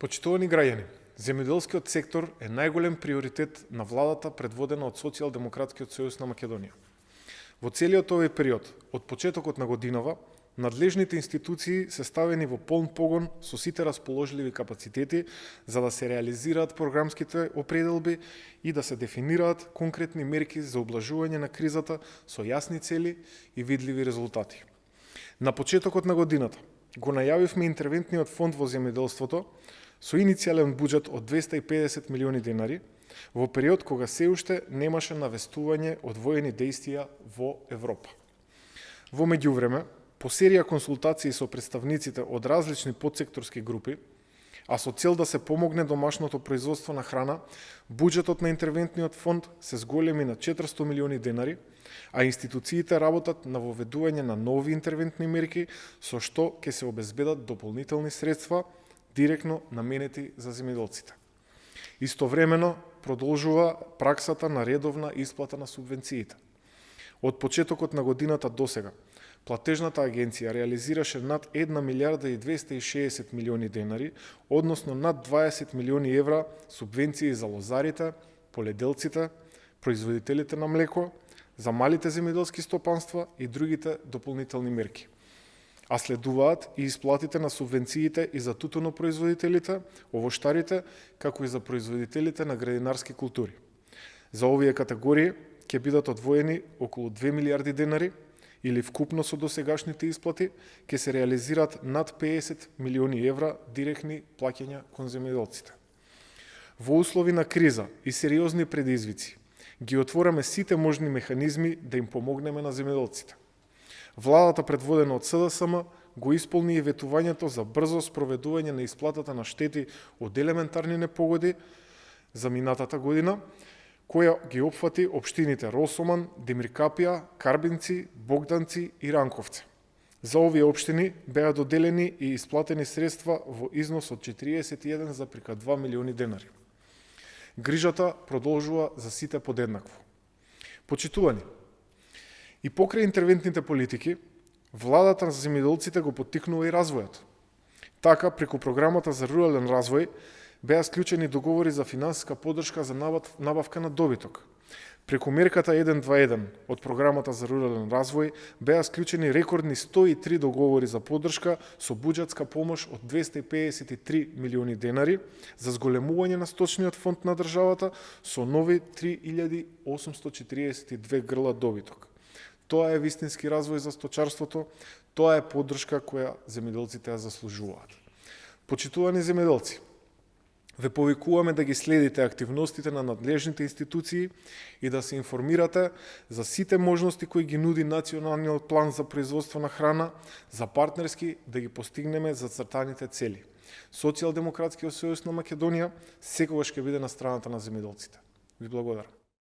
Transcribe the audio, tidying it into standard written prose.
Почитувани граѓани, земјоделскиот сектор е најголем приоритет на владата предводена од Социјалдемократскиот сојуз на Македонија. Во целиот овој период, од почетокот на годинава, надлежните институции се ставени во полн погон со сите расположливи капацитети за да се реализираат програмските определби и да се дефинираат конкретни мерки за облажување на кризата со јасни цели и видливи резултати. На почетокот на годината го најавивме интервентниот фонд во земјоделството со иницијален буџет од 250 милиони денари во период кога се уште немаше навестување од воени дејствија во Европа. Во меѓувреме, по серија консултации со представниците од различни подсекторски групи, а со цел да се помогне домашното производство на храна, буџетот на интервентниот фонд се зголеми на 400 милиони денари, а институциите работат на воведување на нови интервентни мерки со што ќе се обезбедат дополнителни средства директно наменети за земјоделците. Истовремено продолжува праксата на редовна исплата на субвенциите. Од почетокот на годината досега, платежната агенција реализираше над 1 милиарда и 260 милиони денари, односно над 20 милиони евра субвенции за лозарите, поледелците, производителите на млеко, за малите земјоделски стопанства и другите дополнителни мерки. А следуваат и исплатите на субвенциите и за тутунопроизводителите, овоштарите, како и за производителите на градинарски култури. За овие категории ќе бидат одвоени околу 2 милиарди денари, или вкупно со досегашните исплати ќе се реализираат над 50 милиони евра директни плаќања кон земјоделците. Во услови на криза и сериозни предизвици ги отвораме сите можни механизми да им помогнеме на земјоделците. Владата предводена од СДСМ го исполни и ветувањето за брзо спроведување на исплатата на штети од елементарни непогоди за минатата година, која ги опфати општините Росоман, Демиркапија, Карбинци, Богданци и Ранковце. За овие општини беа доделени и исплатени средства во износ од 41,2 милиони денари. Грижата продолжува за сите подеднакво. Почитувани, и покрај интервентните политики, владата на земјоделците го поттикнува и развојот. Така, преку програмата за рурален развој, беа склучени договори за финансиска поддршка за набавка на добиток. Преку мерката 121 од програмата за рурален развој беа склучени рекордни 103 договори за поддршка со буџетска помош од 253 милиони денари за зголемување на сточниот фонд на државата со нови 3842 грла добиток. Тоа е вистински развој за сточарството, тоа е поддршка која земјоделците ја заслужуваат. Почитувани земјоделци, ве повикуваме да ги следите активностите на надлежните институции и да се информирате за сите можности кои ги нуди Националниот план за производство на храна, за партнерски да ги постигнеме зацртаните цели. Социјалдемократскиот сојуз на Македонија секогаш ќе биде на страната на земјоделците. Ви благодарам.